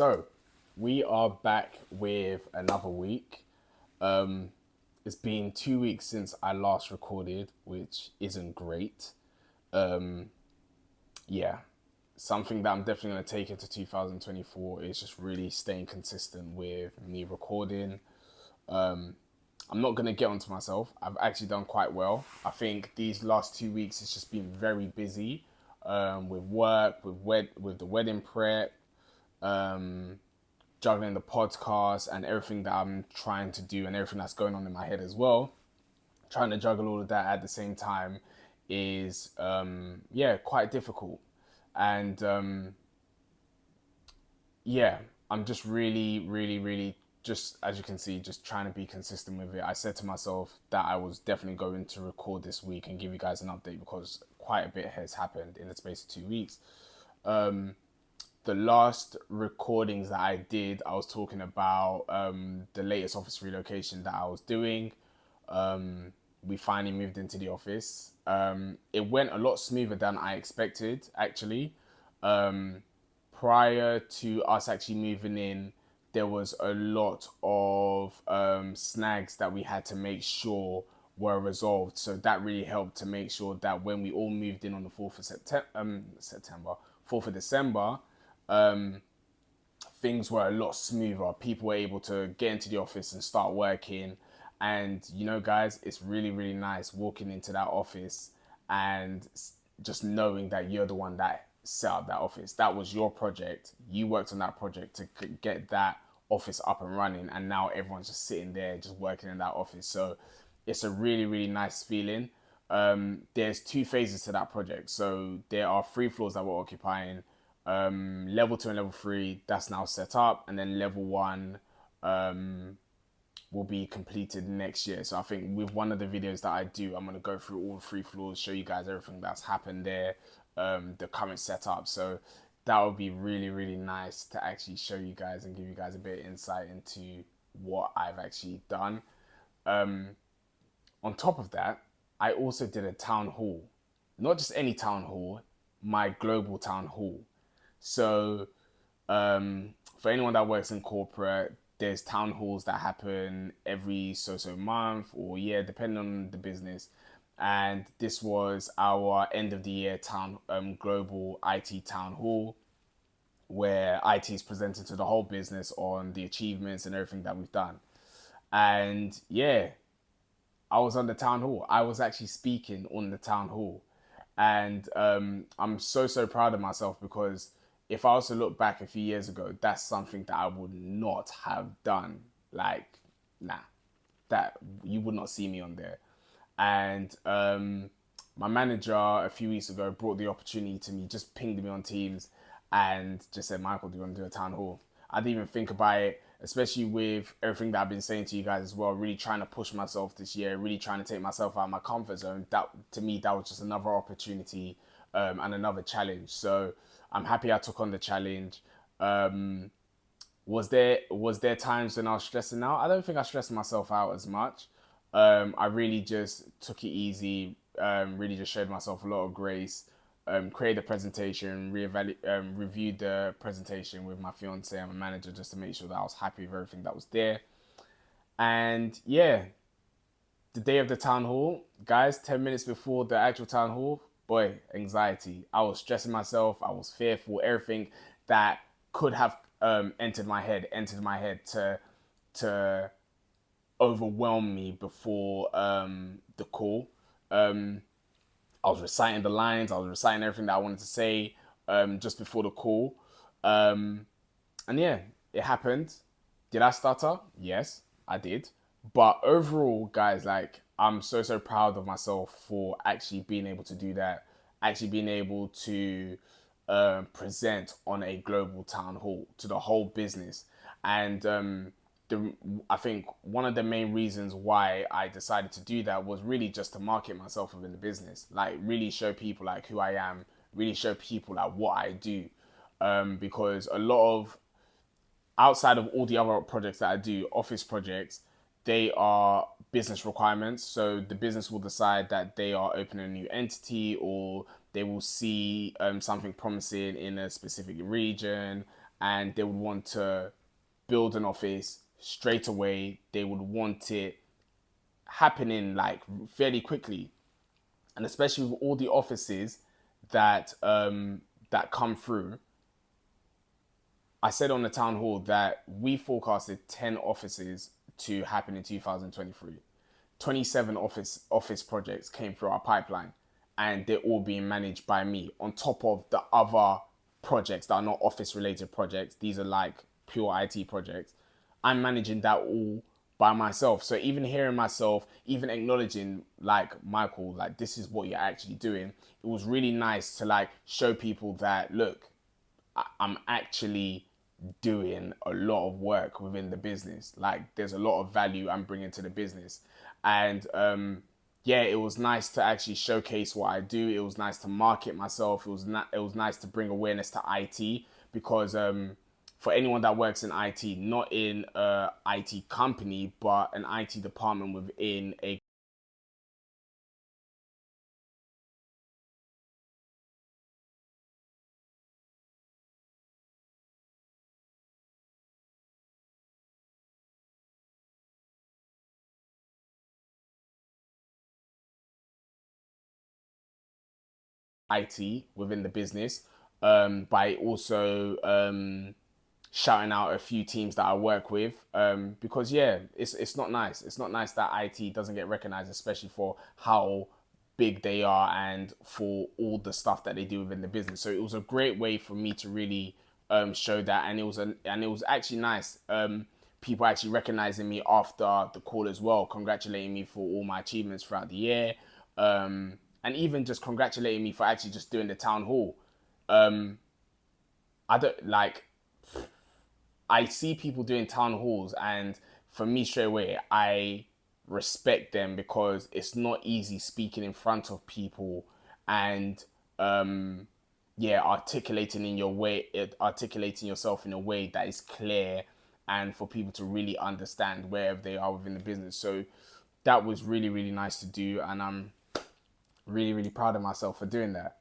So, we are back with another week. It's been 2 weeks since I last recorded, which isn't great. Um, yeah, something that I'm definitely going to take into 2024 is just really staying consistent with me recording. I'm not going to get onto myself. I've actually done quite well. I think these last 2 weeks it's just been very busy with work, with the wedding prep, um, juggling the podcast and everything that I'm trying to do and everything that's going on in my head as well. Trying to juggle all of that at the same time is quite difficult. And yeah, I'm just really just as you can see, just trying to be consistent with it. I said to myself that I was definitely going to record this week and give you guys an update because quite a bit has happened in the space of 2 weeks. The last recordings that I did, I was talking about the latest office relocation that I was doing. We finally moved into the office. It went a lot smoother than I expected, actually. Prior to us actually moving in, there was a lot of snags that we had to make sure were resolved. So that really helped to make sure that when we all moved in on the 4th of September, 4th of December, things were a lot smoother. People were able to get into the office and start working. And you know, guys, it's really nice walking into that office and just knowing that you're the one that set up that office. That was your project. You worked on that project to get that office up and running. And now everyone's just sitting there, just working in that office. So it's a really nice feeling. There's two phases to that project. So there are 3 floors that we're occupying. Level 2 and level 3 that's now set up, and then level 1 will be completed next year. So I think with one of the videos that I do, I'm going to go through all 3 floors, show you guys everything that's happened there, the current setup. So that would be really nice to actually show you guys and give you guys a bit of insight into what I've actually done. On top of that, I also did a town hall. Not just any town hall, my global town hall. So, for anyone that works in corporate, there's town halls that happen every so month or year, depending on the business. And this was our end of the year global IT town hall, where IT is presented to the whole business on the achievements and everything that we've done. And yeah, I was on the town hall. I was actually speaking on the town hall. And I'm so proud of myself because if I was to look back a few years ago, that's something that I would not have done. Like, nah, that you would not see me on there. And my manager a few weeks ago brought the opportunity to me, just pinged me on Teams and just said, Michael, do you want to do a town hall? I didn't even think about it, especially with everything that I've been saying to you guys as well, really trying to push myself this year, really trying to take myself out of my comfort zone. That, to me, that was just another opportunity and another challenge. So I'm happy I took on the challenge. Was there times when I was stressing out? I don't think I stressed myself out as much. I really just took it easy. Really just showed myself a lot of grace. Created a presentation, reviewed the presentation with my fiance and my manager just to make sure that I was happy with everything that was there. And yeah, the day of the town hall, guys, 10 minutes before the actual town hall, boy, anxiety. I was stressing myself. I was fearful. Everything that could have entered my head to overwhelm me before the call. I was reciting the lines. I was reciting everything that I wanted to say just before the call. And yeah, it happened. Did I stutter? Yes, I did. But overall, guys, like I'm so proud of myself for actually being able to do that. Actually being able to present on a global town hall to the whole business. And I think one of the main reasons why I decided to do that was really just to market myself within the business, like really show people like who I am, really show people like what I do, because a lot of outside of all the other projects that I do, office projects, they are business requirements. So the business will decide that they are opening a new entity or they will see something promising in a specific region and they would want to build an office straight away. They would want it happening like fairly quickly, and especially with all the offices that come through. I said on the town hall that we forecasted 10 offices to happen in 2023. 27 office projects came through our pipeline, and they're all being managed by me on top of the other projects that are not office related projects. These are like pure IT projects. I'm managing that all by myself. So even hearing myself, even acknowledging like, Michael, like this is what you're actually doing, it was really nice to like show people that, look, I'm actually doing a lot of work within the business. Like there's a lot of value I'm bringing to the business. And yeah, it was nice to actually showcase what I do. It was nice to market myself. It was nice to bring awareness to IT, because for anyone that works in IT, not in a IT company, but an IT department within a IT within the business, by also shouting out a few teams that I work with, because yeah, it's not nice. It's not nice that IT doesn't get recognized, especially for how big they are and for all the stuff that they do within the business. So it was a great way for me to really show that, and it was actually nice. People actually recognizing me after the call as well, congratulating me for all my achievements throughout the year, and even just congratulating me for actually just doing the town hall. I don't like I see people doing town halls, and for me, straight away, I respect them, because it's not easy speaking in front of people and yeah, articulating yourself in a way that is clear and for people to really understand wherever they are within the business. So that was really, really nice to do, and I'm really, really proud of myself for doing that.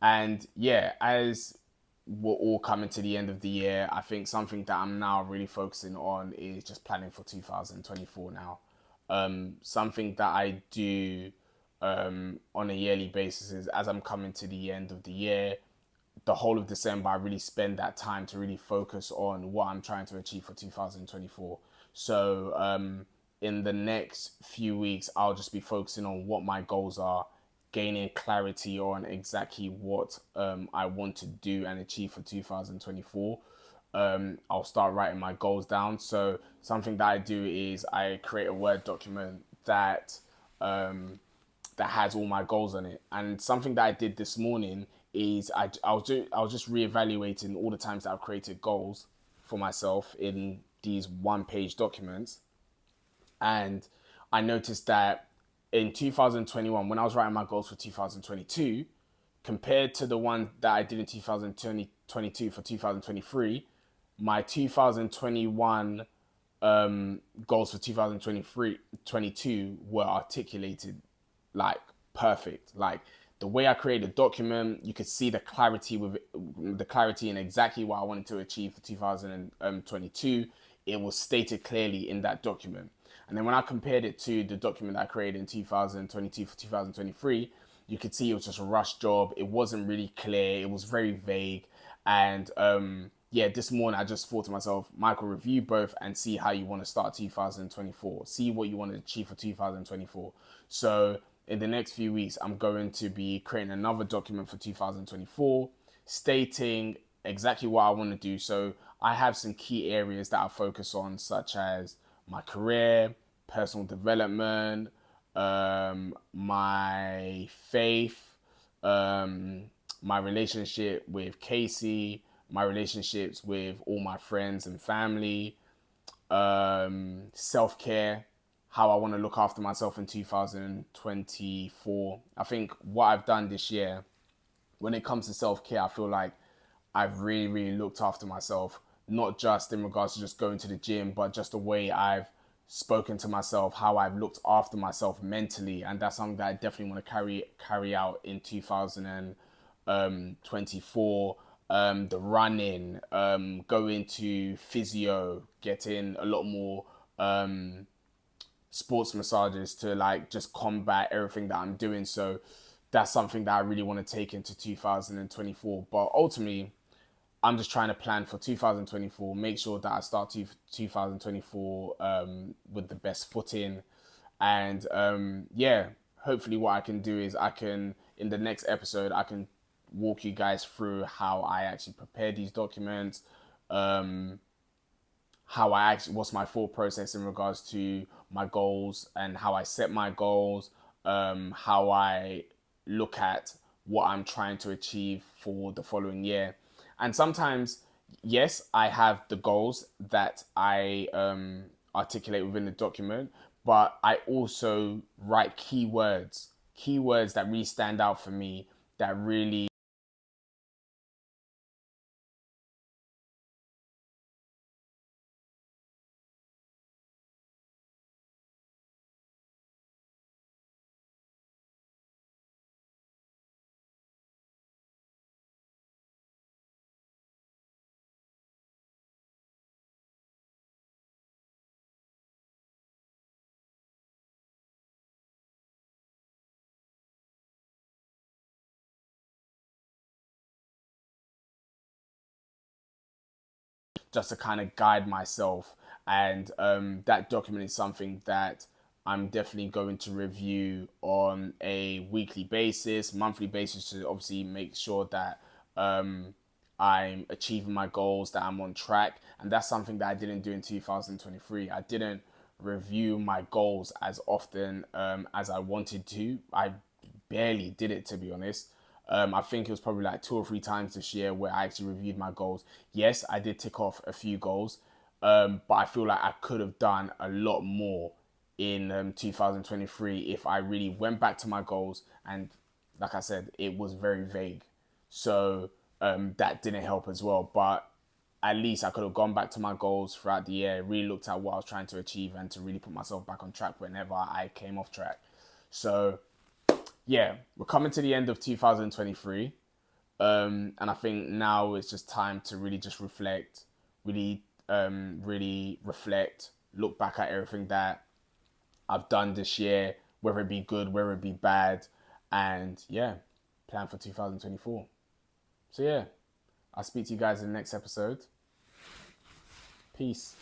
And yeah, as we're all coming to the end of the year, I think something that I'm now really focusing on is just planning for 2024 now. Something that I do on a yearly basis is, as I'm coming to the end of the year, the whole of December, I really spend that time to really focus on what I'm trying to achieve for 2024. So in the next few weeks, I'll just be focusing on what my goals are, gaining clarity on exactly what I want to do and achieve for 2024. I'll start writing my goals down. So something that I do is I create a Word document that has all my goals on it. And something that I did this morning is I was just reevaluating all the times that I've created goals for myself in these one-page documents, and I noticed that in 2021, when I was writing my goals for 2022, compared to the one that I did in 2022 for 2023, my 2021 goals for 2023 22 were articulated like perfect. Like the way I created a document, you could see the clarity with the clarity in exactly what I wanted to achieve for 2022. It was stated clearly in that document. And then when I compared it to the document I created in 2022 for 2023, you could see it was just a rush job. It wasn't really clear. It was very vague. And yeah, this morning I just thought to myself, Michael, review both and see how you want to start 2024. See what you want to achieve for 2024. So in the next few weeks, I'm going to be creating another document for 2024, stating exactly what I want to do. So I have some key areas that I focus on, such as my career, personal development, my faith, my relationship with Casey, my relationships with all my friends and family, self care, how I want to look after myself in 2024. I think what I've done this year, when it comes to self care, I feel like I've really, really looked after myself, not just in regards to just going to the gym, but just the way I've spoken to myself, how I've looked after myself mentally. And that's something that I definitely want to carry out in 2024. the running, going to physio, getting a lot more sports massages to like just combat everything that I'm doing. So that's something that I really want to take into 2024. But ultimately, I'm just trying to plan for 2024, make sure that I start 2024 with the best footing. And yeah, hopefully what I can do is in the next episode, I can walk you guys through how I actually prepare these documents, um, what's my thought process in regards to my goals and how I set my goals, how I look at what I'm trying to achieve for the following year. And sometimes, yes, I have the goals that I articulate within the document, but I also write keywords that really stand out for me, that really just to kind of guide myself. And that document is something that I'm definitely going to review on a weekly basis, monthly basis, to obviously make sure that I'm achieving my goals, that I'm on track. And that's something that I didn't do in 2023. I didn't review my goals as often as I wanted to. I barely did it, to be honest. I think it was probably like 2 or 3 times this year where I actually reviewed my goals. Yes, I did tick off a few goals, but I feel like I could have done a lot more in 2023 if I really went back to my goals. And like I said, it was very vague. So that didn't help as well. But at least I could have gone back to my goals throughout the year, really looked at what I was trying to achieve and to really put myself back on track whenever I came off track. So yeah, we're coming to the end of 2023. And I think now it's just time to really just reflect, really reflect, look back at everything that I've done this year, whether it be good, whether it be bad, and yeah, plan for 2024. So yeah, I'll speak to you guys in the next episode. Peace.